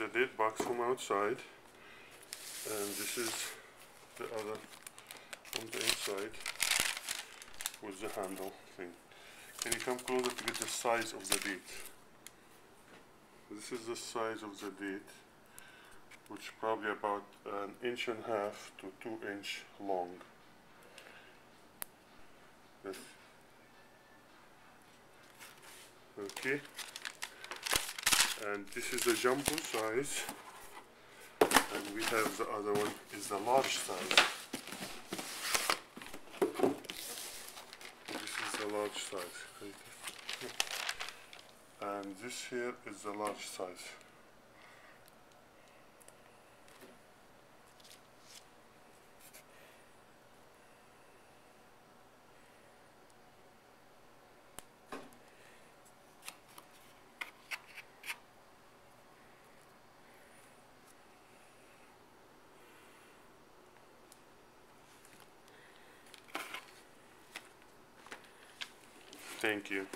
the dead box from outside, and this is the other from the inside with the handle thing. Can you come closer to get the size of the date? This is the size of the date, which probably about 1.5 inches to 2 inches long. Yes. Okay, and this is the jumbo size, and we have the other one is the large size. This is the large size, and this here is the large size. Thank you.